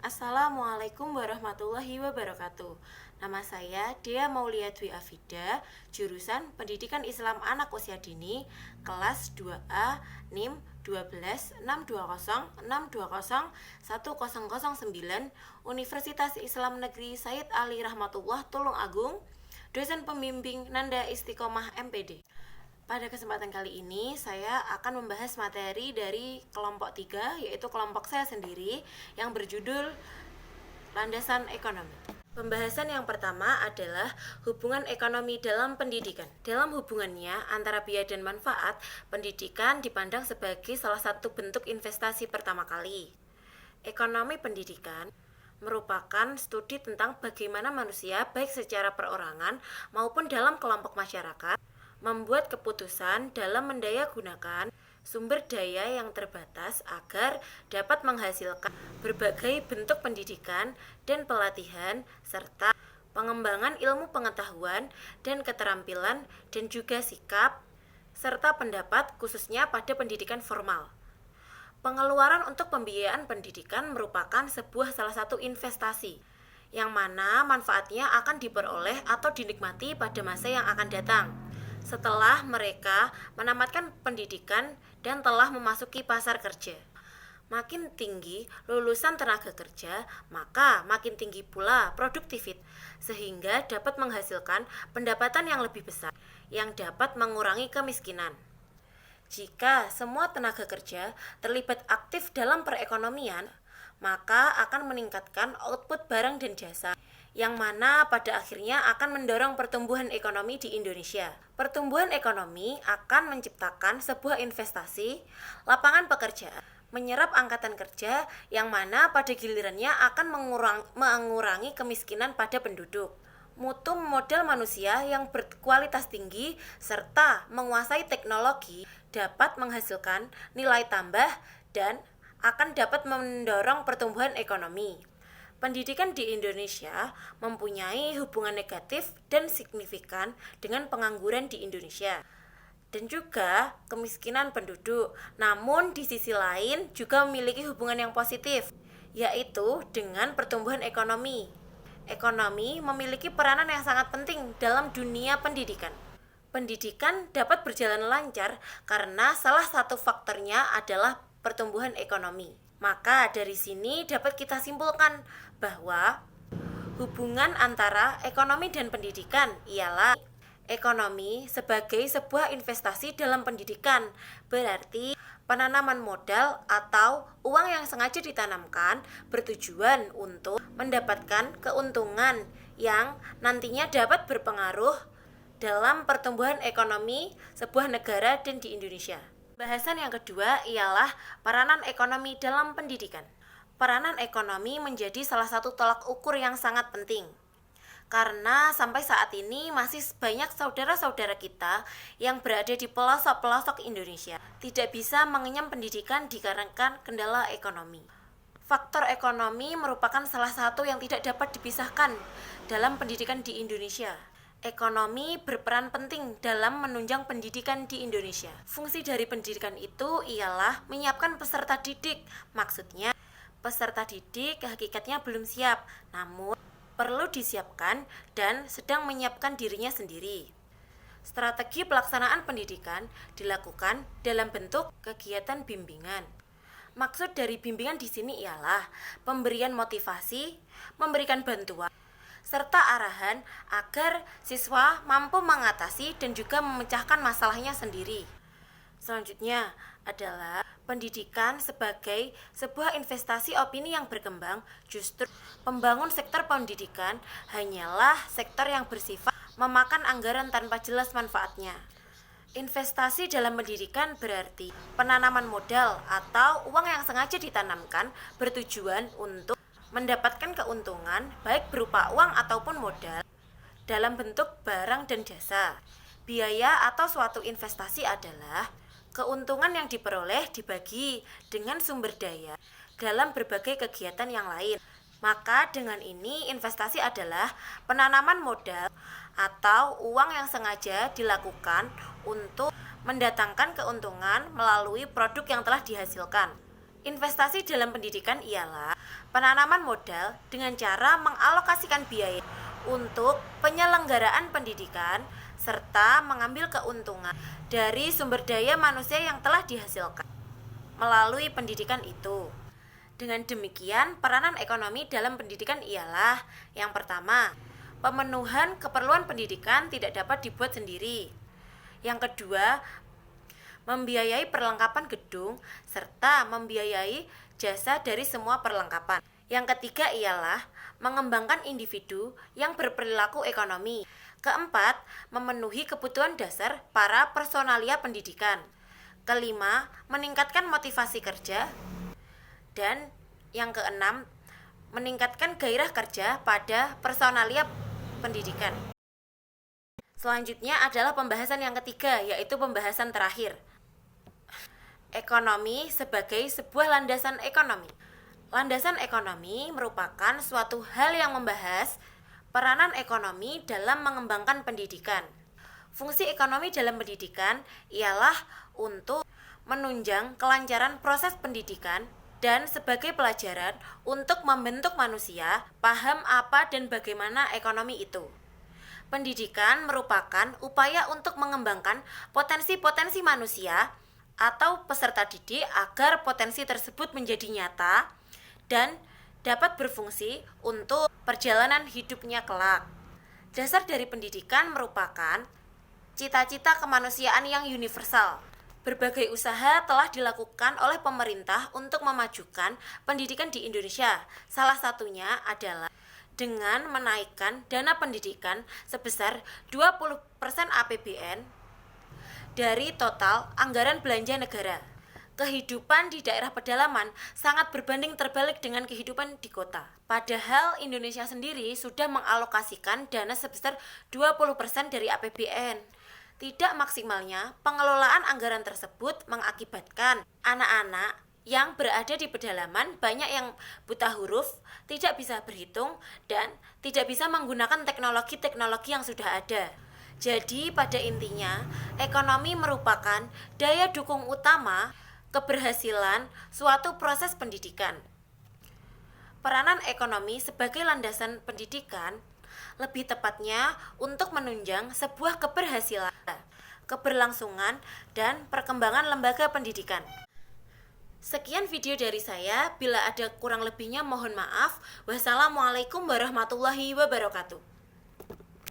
Assalamualaikum warahmatullahi wabarakatuh. Nama saya Dea Maulia Dwi Afida, jurusan Pendidikan Islam Anak Usia Dini, kelas 2A, NIM 126206200109, Universitas Islam Negeri Said Ali Rahmatullah Tulungagung, dosen pembimbing Nanda Istiqomah MPD. Pada kesempatan kali ini, saya akan membahas materi dari kelompok 3, yaitu kelompok saya sendiri, yang berjudul Landasan Ekonomi. Pembahasan yang pertama adalah hubungan ekonomi dalam pendidikan. Dalam hubungannya antara biaya dan manfaat, pendidikan dipandang sebagai salah satu bentuk investasi pertama kali. Ekonomi pendidikan merupakan studi tentang bagaimana manusia, baik secara perorangan maupun dalam kelompok masyarakat, membuat keputusan dalam mendayagunakan sumber daya yang terbatas agar dapat menghasilkan berbagai bentuk pendidikan dan pelatihan serta pengembangan ilmu pengetahuan dan keterampilan dan juga sikap serta pendapat khususnya pada pendidikan formal. Pengeluaran untuk pembiayaan pendidikan merupakan sebuah salah satu investasi yang mana manfaatnya akan diperoleh atau dinikmati pada masa yang akan datang setelah mereka menamatkan pendidikan dan telah memasuki pasar kerja. Makin tinggi lulusan tenaga kerja, maka makin tinggi pula produktivitas, sehingga dapat menghasilkan pendapatan yang lebih besar, yang dapat mengurangi kemiskinan. Jika semua tenaga kerja terlibat aktif dalam perekonomian, maka akan meningkatkan output barang dan jasa, yang mana pada akhirnya akan mendorong pertumbuhan ekonomi di Indonesia. Pertumbuhan ekonomi akan menciptakan sebuah investasi, lapangan pekerjaan, menyerap angkatan kerja, yang mana pada gilirannya akan mengurangi kemiskinan pada penduduk. Mutu modal manusia yang berkualitas tinggi serta menguasai teknologi dapat menghasilkan nilai tambah dan akan dapat mendorong pertumbuhan ekonomi. Pendidikan di Indonesia mempunyai hubungan negatif dan signifikan dengan pengangguran di Indonesia dan juga kemiskinan penduduk. Namun di sisi lain juga memiliki hubungan yang positif, yaitu dengan pertumbuhan ekonomi. Ekonomi memiliki peranan yang sangat penting dalam dunia pendidikan. Pendidikan dapat berjalan lancar karena salah satu faktornya adalah pertumbuhan ekonomi. Maka dari sini dapat kita simpulkan bahwa hubungan antara ekonomi dan pendidikan ialah ekonomi sebagai sebuah investasi dalam pendidikan. Berarti penanaman modal atau uang yang sengaja ditanamkan bertujuan untuk mendapatkan keuntungan yang nantinya dapat berpengaruh dalam pertumbuhan ekonomi sebuah negara dan di Indonesia. Bahasan yang kedua ialah peranan ekonomi dalam pendidikan. Peranan ekonomi menjadi salah satu tolak ukur yang sangat penting. Karena sampai saat ini masih banyak saudara-saudara kita yang berada di pelosok-pelosok Indonesia tidak bisa mengenyam pendidikan dikarenakan kendala ekonomi. Faktor ekonomi merupakan salah satu yang tidak dapat dipisahkan dalam pendidikan di Indonesia. Ekonomi berperan penting dalam menunjang pendidikan di Indonesia. Fungsi dari pendidikan itu ialah menyiapkan peserta didik. Maksudnya, peserta didik hakikatnya belum siap, namun perlu disiapkan dan sedang menyiapkan dirinya sendiri. Strategi pelaksanaan pendidikan dilakukan dalam bentuk kegiatan bimbingan. Maksud dari bimbingan di sini ialah pemberian motivasi, memberikan bantuan, serta arahan agar siswa mampu mengatasi dan juga memecahkan masalahnya sendiri. Selanjutnya adalah pendidikan sebagai sebuah investasi opini yang berkembang. Justru pembangun sektor pendidikan hanyalah sektor yang bersifat memakan anggaran tanpa jelas manfaatnya. Investasi dalam pendidikan berarti penanaman modal atau uang yang sengaja ditanamkan bertujuan untuk mendapatkan keuntungan baik berupa uang ataupun modal dalam bentuk barang dan jasa. Biaya atau suatu investasi adalah keuntungan yang diperoleh dibagi dengan sumber daya dalam berbagai kegiatan yang lain. Maka dengan ini investasi adalah penanaman modal atau uang yang sengaja dilakukan untuk mendatangkan keuntungan melalui produk yang telah dihasilkan. Investasi dalam pendidikan ialah penanaman modal dengan cara mengalokasikan biaya untuk penyelenggaraan pendidikan serta mengambil keuntungan dari sumber daya manusia yang telah dihasilkan melalui pendidikan itu. Dengan demikian, peranan ekonomi dalam pendidikan ialah yang pertama, pemenuhan keperluan pendidikan tidak dapat dibuat sendiri. Yang kedua, membiayai perlengkapan gedung serta membiayai jasa dari semua perlengkapan. Yang ketiga ialah mengembangkan individu yang berperilaku ekonomi. Keempat, memenuhi kebutuhan dasar para personalia pendidikan. Kelima, meningkatkan motivasi kerja. Dan yang keenam, meningkatkan gairah kerja pada personalia pendidikan. Selanjutnya adalah pembahasan yang ketiga, yaitu pembahasan terakhir. Ekonomi sebagai sebuah landasan ekonomi. Landasan ekonomi merupakan suatu hal yang membahas peranan ekonomi dalam mengembangkan pendidikan. Fungsi ekonomi dalam pendidikan ialah untuk menunjang kelancaran proses pendidikan dan sebagai pelajaran untuk membentuk manusia paham apa dan bagaimana ekonomi itu. Pendidikan merupakan upaya untuk mengembangkan potensi-potensi manusia atau peserta didik agar potensi tersebut menjadi nyata dan dapat berfungsi untuk perjalanan hidupnya kelak. Dasar dari pendidikan merupakan cita-cita kemanusiaan yang universal. Berbagai usaha telah dilakukan oleh pemerintah untuk memajukan pendidikan di Indonesia. Salah satunya adalah dengan menaikkan dana pendidikan sebesar 20% APBN dari total anggaran belanja negara. Kehidupan di daerah pedalaman sangat berbanding terbalik dengan kehidupan di kota. Padahal Indonesia sendiri sudah mengalokasikan dana sebesar 20% dari APBN. Tidak maksimalnya pengelolaan anggaran tersebut mengakibatkan anak-anak yang berada di pedalaman banyak yang buta huruf, tidak bisa berhitung, dan tidak bisa menggunakan teknologi-teknologi yang sudah ada. Jadi pada intinya, ekonomi merupakan daya dukung utama keberhasilan suatu proses pendidikan. Peranan ekonomi sebagai landasan pendidikan lebih tepatnya untuk menunjang sebuah keberhasilan, keberlangsungan, dan perkembangan lembaga pendidikan. Sekian video dari saya, bila ada kurang lebihnya mohon maaf. Wassalamualaikum warahmatullahi wabarakatuh.